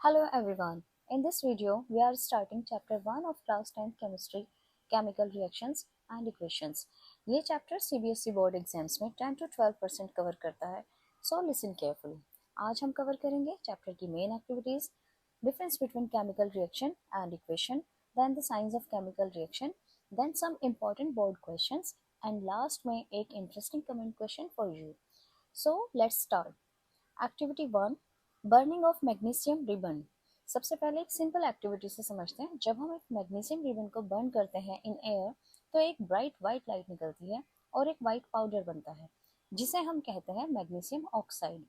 Hello everyone. In this video, we are starting chapter 1 of class 10th chemistry, chemical reactions and equations. ये chapter CBSE board exams में 10 to 12% cover करता है, so listen carefully. आज हम cover करेंगे chapter की main activities, difference between chemical reaction and equation, then the signs of chemical reaction, then some important board questions and last में एक interesting comment question for you. So let's start. Activity 1, burning of magnesium ribbon. सबसे पहले एक simple activity से समझते हैं। जब हम एक मैग्नीशियम रिबन को बर्न करते हैं इन एयर तो एक ब्राइट वाइट लाइट निकलती है और एक वाइट पाउडर बनता है जिसे हम कहते हैं मैग्नीशियम ऑक्साइड।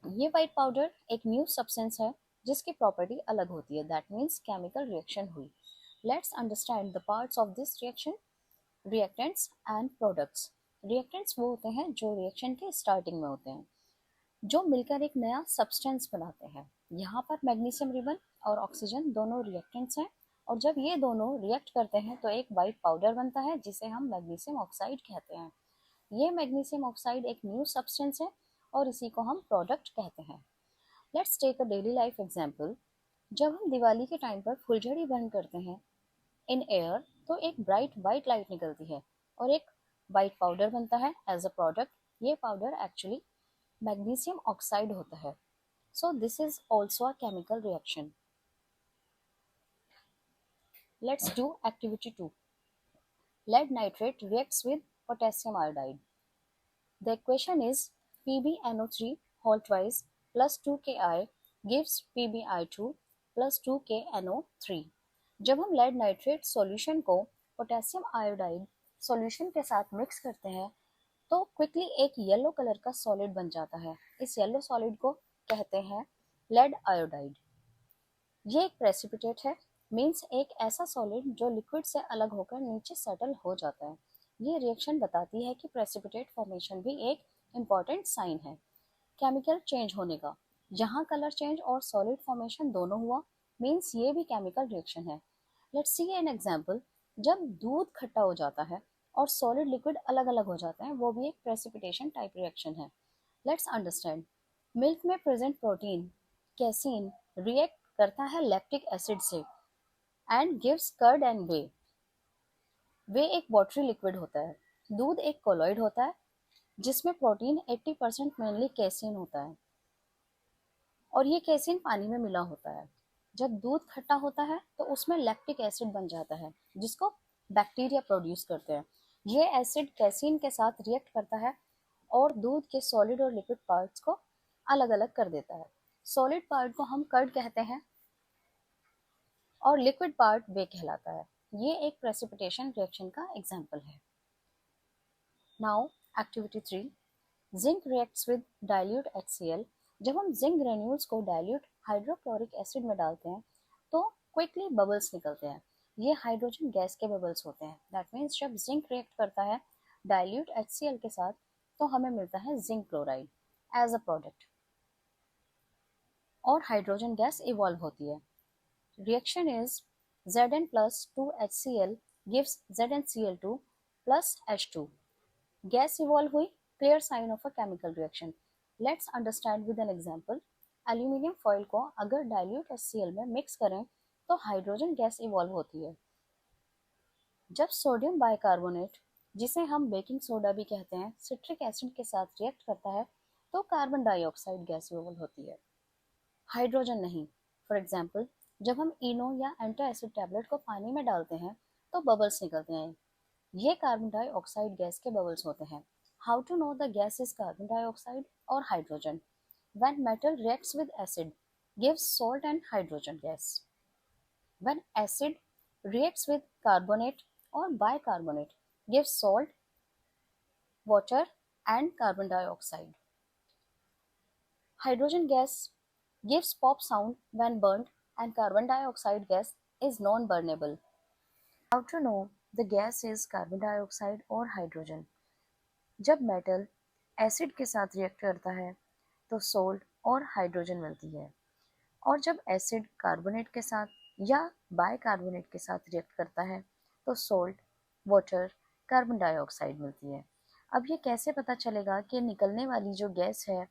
ये वाइट पाउडर एक न्यू सब्सटेंस है जिसकी प्रॉपर्टी अलग होती है, दैट मीन्स केमिकल रिएक्शन हुई। Let's understand the parts of this reaction, reactants and products. Reactants वो होते हैं जो रिएक्शन के स्टार्टिंग में होते हैं, जो मिलकर एक नया सब्सटेंस बनाते हैं। यहाँ पर मैग्नीशियम रिबन और ऑक्सीजन दोनों रिएक्टेंट्स हैं और जब ये दोनों रिएक्ट करते हैं तो एक वाइट पाउडर बनता है जिसे हम मैग्नीशियम ऑक्साइड कहते हैं। ये मैग्नीशियम ऑक्साइड एक न्यू सब्सटेंस है और इसी को हम प्रोडक्ट कहते हैं। Let's take a daily life example. जब हम दिवाली के टाइम पर फुलझड़ी बर्न करते हैं इन एयर तो एक ब्राइट वाइट लाइट निकलती है और एक वाइट पाउडर बनता है एज अ प्रोडक्ट। ये पाउडर एक्चुअली मैग्नीशियम ऑक्साइड होता है। So this is also a chemical reaction. Let's do activity 2। Lead nitrate reacts with potassium iodide. The equation is PbNO3 whole twice plus 2Ki gives PbI2 plus 2KNO3। जब हम lead nitrate solution को potassium iodide solution के साथ mix करते हैं तो quickly एक yellow colour का सॉलिड बन जाता है। इस येलो सॉलिड को कहते हैं लेड आयोडाइड। ये एक प्रेसिपिटेट है, मीन्स एक ऐसा सॉलिड जो लिक्विड से अलग होकर नीचे सेटल हो जाता है। ये रिएक्शन बताती है कि प्रेसिपिटेट फॉर्मेशन भी एक इम्पॉर्टेंट साइन है केमिकल चेंज होने का। यहाँ कलर चेंज और सॉलिड फॉर्मेशन दोनों हुआ, मीन्स ये भी केमिकल रिएक्शन है। Let's see an example. जब दूध खट्टा हो जाता है और सॉलिड लिक्विड अलग अलग हो जाते हैं, वो भी एक प्रेसिपिटेशन टाइप रिएक्शन है। Let's understand. मिल्क में प्रेजेंट प्रोटीन कैसीन रिएक्ट करता है लैक्टिक एसिड से एंड गिव्स कर्ड एंड वे। वे एक वाटरी लिक्विड होता है। दूध एक कोलॉइड होता है जिसमें प्रोटीन 80% मेनली कैसीन होता है और ये कैसीन पानी में मिला होता है। जब दूध खट्टा होता है तो उसमें लैक्टिक एसिड बन जाता है जिसको बैक्टीरिया प्रोड्यूस करते हैं। ये एसिड कैसीन के साथ रिएक्ट करता है और दूध के सॉलिड और लिक्विड पार्ट्स को अलग अलग कर देता है। सॉलिड पार्ट को हम कर्ड कहते हैं और लिक्विड पार्ट वे कहलाता है। ये एक प्रेसिपिटेशन रिएक्शन का एग्जाम्पल है। Now activity 3, zinc reacts with dilute HCl। जब हम जिंक ग्रेन्यूल्स को डाइल्यूट हाइड्रोक्लोरिक एसिड में डालते हैं तो क्विकली बबल्स निकलते हैं। ये हाइड्रोजन गैस के बबल्स होते हैं। दैट मीन्स जब जिंक रिएक्ट करता है डाइल्यूट HCl के साथ तो हमें मिलता है zinc chloride as a product और हाइड्रोजन गैस इवॉल्व होती है। Reaction is Zn plus 2HCl gives ZnCl2 plus H2। Gas evolve हुई, clear sign of a chemical reaction. Let's understand with an example. Aluminium foil को अगर dilute HCl में mix करें तो hydrogen gas evolve होती है। जब सोडियम बाइकार्बोनेट, जिसे हम बेकिंग सोडा भी कहते हैं, सिट्रिक एसिड के साथ रिएक्ट करता है तो कार्बन डाइऑक्साइड गैस इवॉल्व होती है, हाइड्रोजन नहीं। फॉर एग्जाम्पल, जब हम इनो या एंटी एसिड टैबलेट को पानी में डालते हैं तो बबल्स निकलते हैं। ये कार्बन डाइऑक्साइड गैस के बबल्स होते हैं। How to know the gas is carbon dioxide और hydrogen? When metal reacts with acid gives salt and hydrogen gas. When acid reacts with carbonate और bicarbonate gives salt, water and carbon dioxide. Hydrogen gas gives pop sound when burnt and carbon dioxide gas is non-burnable. How to know the gas is carbon dioxide or hydrogen? जब metal acid के साथ react करता है तो salt और hydrogen मिलती है और जब एसिड कार्बोनेट के साथ या बाइकार्बोनेट के साथ रिएक्ट करता है तो सोल्ट, वाटर, कार्बन डाइऑक्साइड मिलती है। अब ये कैसे पता चलेगा कि निकलने वाली जो गैस है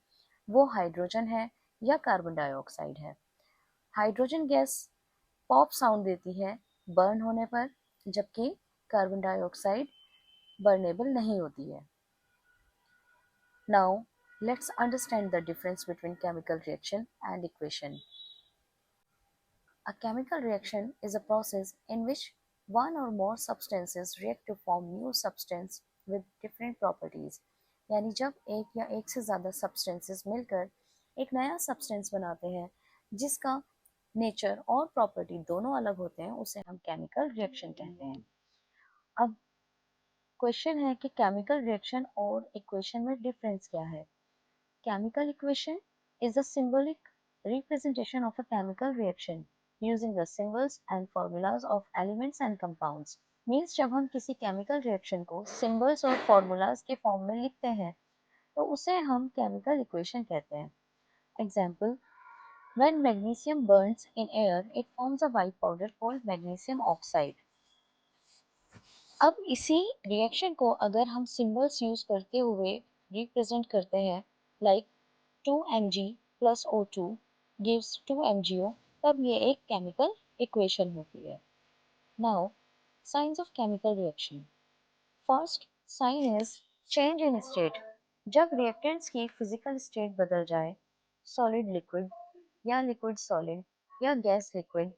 वो हाइड्रोजन है या कार्बन डाइऑक्साइड है। हाइड्रोजन गैस पॉप साउंड देती है बर्न होने पर, जबकि कार्बन डाइऑक्साइड बर्नेबल नहीं होती है। Now, let's understand the difference between chemical reaction and equation. A chemical reaction is a process in which one or more substances react to form new substance with different properties. यानी जब एक या एक से ज़्यादा substances मिलकर एक नया substance बनाते हैं जिसका नेचर और प्रॉपर्टी दोनों अलग होते हैं, उसे हम केमिकल रिएक्शन कहते हैं। अब क्वेश्चन है कि केमिकल रिएक्शन और इक्वेशन में डिफरेंस क्या है। Chemical equation is a symbolic representation of a chemical reaction using the symbols and formulas of elements and compounds. Means जब हम किसी chemical reaction को symbols और formulas के form में लिखते हैं तो उसे हम chemical equation कहते हैं। Example, when magnesium burns in air, it forms a white powder called magnesium oxide. अब इसी रिएक्शन को अगर हम सिंबल्स यूज करते हुए रिप्रेजेंट करते हैं, like 2Mg plus O2 gives 2MgO, तब ये एक केमिकल इक्वेशन होती है। Now, signs of chemical reaction. First sign is change in state. जब रिएक्टेंट्स की फिजिकल स्टेट बदल जाए, सॉलिड लिक्विड या लिक्विड सॉलिड या गैस लिक्विड,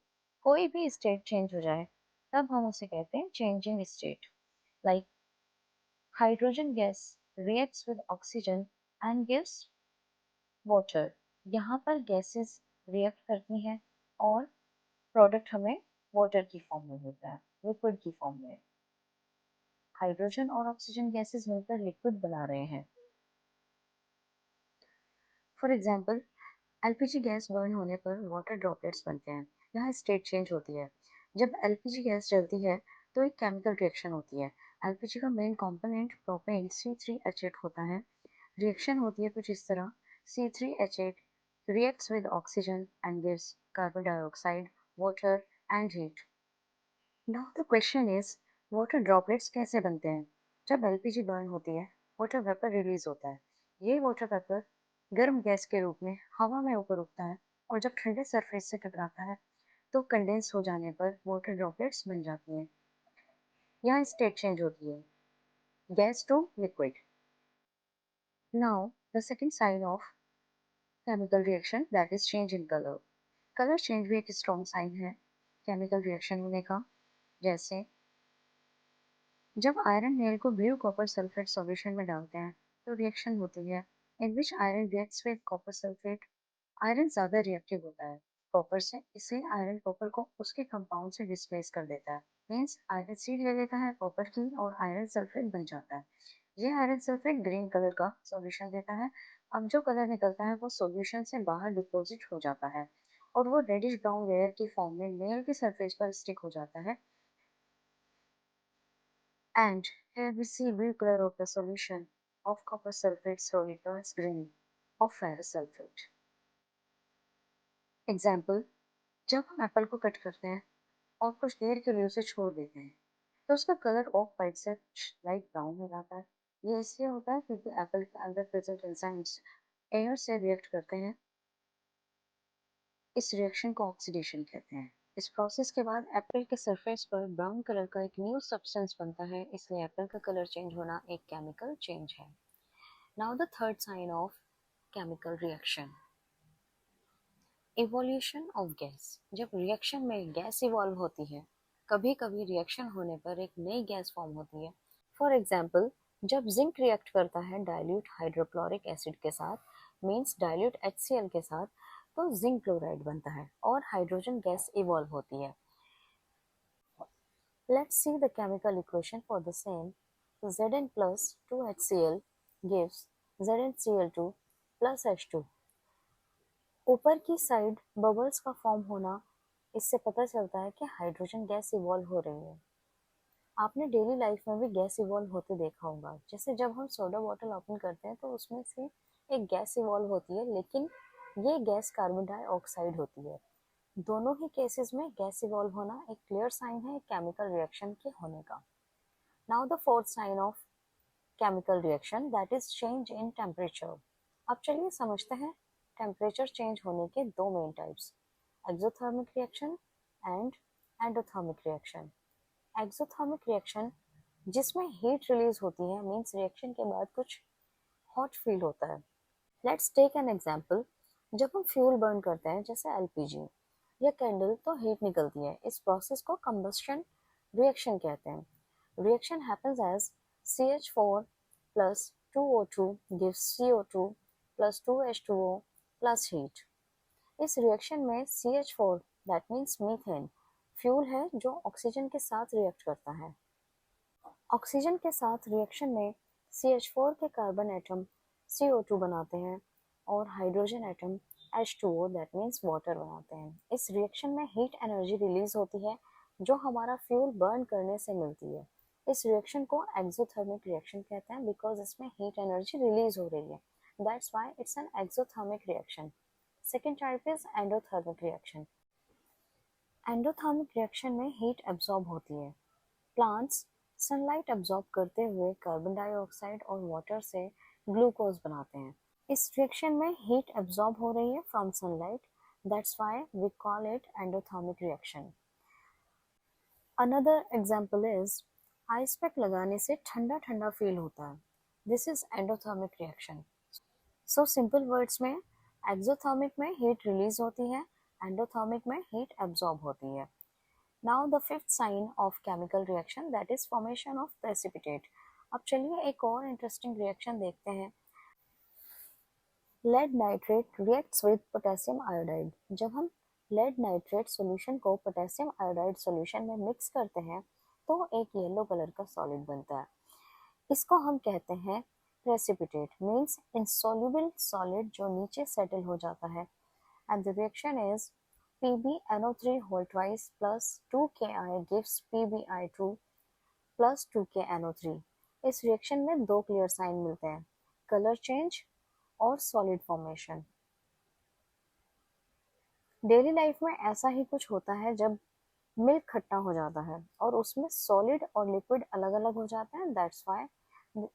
कोई भी स्टेट चेंज हो जाए, तब हम उसे कहते हैं change in state. Like hydrogen gas reacts with oxygen and gives water. यहाँ पर गैसेस रिएक्ट करती हैं और प्रोडक्ट हमें वाटर की फॉर्म में मिलता है, लिक्विड की फॉर्म में। हाइड्रोजन और ऑक्सीजन गैसेस मिलकर लिक्विड बना रहे हैं। For example, LPG gas burn होने पर वाटर ड्रॉपलेट्स बनते हैं। यहाँ स्टेट चेंज होती है। जब एलपीजी गैस जलती है तो एक केमिकल रिएक्शन होती है। एलपीजी का मेन कंपोनेंट प्रोपेन C3H8 होता है। रिएक्शन होती है कुछ इस तरह, C3H8 reacts with oxygen and gives carbon dioxide, water and heat. Now the question is, water droplets कैसे बनते हैं? जब एलपीजी बर्न होती है, वाटर वेपर रिलीज होता है। ये वाटर वेपर गर्म गैस के रूप में हवा में ऊपर उठता है और जब ठंडे सरफेस से टकराता है तो कंडेंस हो जाने पर वाटर ड्रॉपलेट्स बन जाती हैं। यहाँ स्टेट चेंज होती है, gas to liquid. Now the second sign of chemical reaction, that is change in color. Colour change भी एक स्ट्रॉन्ग साइन है केमिकल रिएक्शन होने का। जैसे जब आयरन नेल को ब्लू कॉपर सल्फेट सॉल्यूशन में डालते हैं तो रिएक्शन होती है in which iron reacts with copper sulphate. Iron ज़्यादा रिएक्टिव होता है कॉपर से, इसलिए आयरन कॉपर को उसके कंपाउंड से डिस्प्लेस कर देता है। मीन्स आयरन सीड ले लेता है कॉपर की और आयरन सल्फेट बन जाता है। ये आयरन सल्फेट ग्रीन कलर का सॉल्यूशन देता है। अब जो कलर निकलता है वो सॉल्यूशन से बाहर डिपॉजिट हो जाता है और वो रेडिश ब्राउन लेयर की फॉर्म में नेल की सरफेस पर स्टिक हो जाता है। And here we see blue color of the solution of copper sulfate slowly turns green of ferrous sulfate. Example, जब हम एप्पल को कट करते हैं और कुछ देर के लिए उसे छोड़ देते हैं तो उसका कलर ऑफ वाइट से लाइट ब्राउन हो जाता है। ये इसलिए होता है क्योंकि एप्पल के अंदर प्रेजेंट एंजाइम्स एयर से रिएक्ट करते हैं। इस रिएक्शन को ऑक्सीडेशन कहते हैं। इस प्रोसेस के बाद एप्पल के सरफेस पर ब्राउन कलर का एक न्यू सब्सटेंस बनता है, इसलिए एप्पल का कलर चेंज होना एक केमिकल चेंज है। Now the third sign of chemical reaction, evolution of gas. जब रिएक्शन में गैस इवॉल्व होती है, कभी कभी रिएक्शन होने पर एक नई गैस फॉर्म होती है। फॉर एग्जाम्पल, जब जिंक रिएक्ट करता है डाइल्यूट हाइड्रोक्लोरिक एसिड के साथ, मीन्स डाइल्यूट HCl के साथ, तो जिंक क्लोराइड बनता है और हाइड्रोजन गैस इवॉल्व होती है। Let's see the chemical equation for the same. Zn plus 2HCl gives ZnCl2 plus H2। ऊपर की साइड बबल्स का फॉर्म होना, इससे पता चलता है कि हाइड्रोजन गैस इवॉल्व हो रही है। आपने डेली लाइफ में भी गैस इवॉल्व होते देखा होगा। जैसे जब हम सोडा बॉटल ओपन करते हैं तो उसमें से एक गैस इवॉल्व होती है, लेकिन ये गैस कार्बन डाइऑक्साइड होती है। दोनों ही केसेस में गैस इवॉल्व होना एक क्लियर साइन है केमिकल रिएक्शन के होने का। Now the fourth sign of chemical reaction, that is change in temperature. अब चलिए समझते हैं टेम्परेचर चेंज होने के दो main types, exothermic reaction and endothermic reaction. Exothermic reaction जिसमें हीट रिलीज होती है, मीन्स रिएक्शन के बाद कुछ हॉट फील होता है। Let's take an example. जब हम फ्यूल बर्न करते हैं जैसे एलपीजी या कैंडल तो हीट निकलती है। इस प्रोसेस को कंबस्शन रिएक्शन कहते हैं। Reaction happens as CH4 plus 2O2 gives CO2 plus 2H2O plus heat। इस रिएक्शन में CH4 that means methane fuel है जो ऑक्सीजन के साथ रिएक्ट करता है। ऑक्सीजन के साथ रिएक्शन में CH4 के कार्बन एटम CO2 बनाते हैं और hydrogen atom H2O that means water बनाते हैं। इस रिएक्शन में हीट एनर्जी रिलीज होती है जो हमारा फ्यूल बर्न करने से मिलती है। इस रिएक्शन को एक्सोथर्मिक रिएक्शन कहते हैं बिकॉज इसमें हीट एनर्जी रिलीज हो रही है। That's why it's an exothermic reaction. Second type is endothermic reaction. Endothermic reaction में हीट एब्जॉर्ब होती है। प्लांट्स सनलाइट एब्जॉर्ब करते हुए कार्बन डाइऑक्साइड और वाटर से ग्लूकोज बनाते हैं। इस रिएक्शन में हीट एब्जॉर्ब हो रही है from sunlight, that's why we call it endothermic reaction. Another example is ice pack लगाने से ठंडा ठंडा फील होता है। This is endothermic reaction. So simple words में एक्सोथर्मिक में हीट रिलीज होती है, एंडोथर्मिक में हीट एब्जॉर्ब होती है। Now the fifth sign of chemical reaction that is formation of precipitate। अब चलिए एक और इंटरेस्टिंग रिएक्शन देखते हैं। Lead nitrate reacts with potassium iodide. जब हम लेड नाइट्रेट सॉल्यूशन को पोटेशियम आयोडाइड सॉल्यूशन में मिक्स करते हैं तो एक येलो कलर का सॉलिड बनता है। इसको हम कहते हैं प्रेसिपिटेट, मीन्स इनसॉल्युबल सॉलिड जो नीचे सेटल हो जाता है। And the reaction is PbNO3 whole twice plus 2Ki gives PbI2 plus 2KNO3। इस रिएक्शन में दो क्लियर साइन मिलते हैं, कलर चेंज और सॉलिड फॉर्मेशन। डेली लाइफ में ऐसा ही कुछ होता है जब मिल्क खट्टा हो जाता है और उसमें सॉलिड और लिक्विड अलग अलग हो जाते हैं। That's why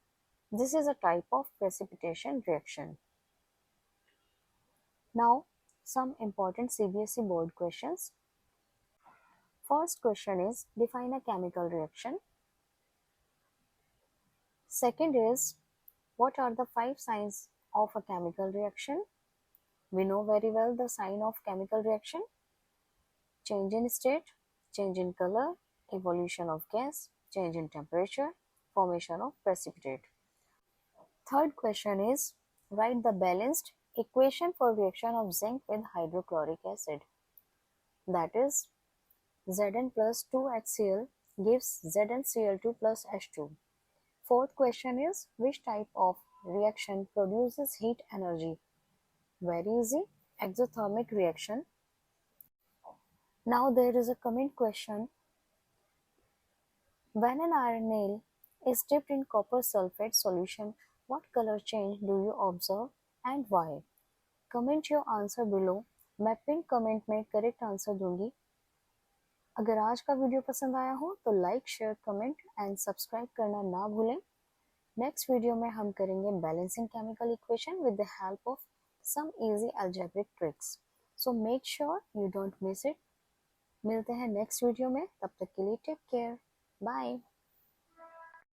this is a type of precipitation reaction. Now some important CBSE board questions. First question is define a chemical reaction. Second is what are the 5 signs of a chemical reaction? We know very well the sign of chemical reaction: change in state, change in color, evolution of gas, change in temperature, formation of precipitate. Third question is write the balanced equation for reaction of zinc with hydrochloric acid. That is Zn plus 2HCl gives ZnCl2 plus H2. Fourth question is which type of reaction produces heat energy? Very easy, exothermic reaction. Now there is a comment question. When an iron nail is dipped in copper sulfate solution, what color change do you observe and why? Comment your answer below. मैं pin comment में correct answer दूंगी। अगर आज का video पसंद आया हो तो like, share, comment and subscribe करना ना भूलें। नेक्स्ट वीडियो में हम करेंगे balancing chemical equation with the help of some easy algebraic tricks. So make sure you don't miss it. मिलते हैं नेक्स्ट वीडियो में, तब तक के लिए टेक केयर, बाय।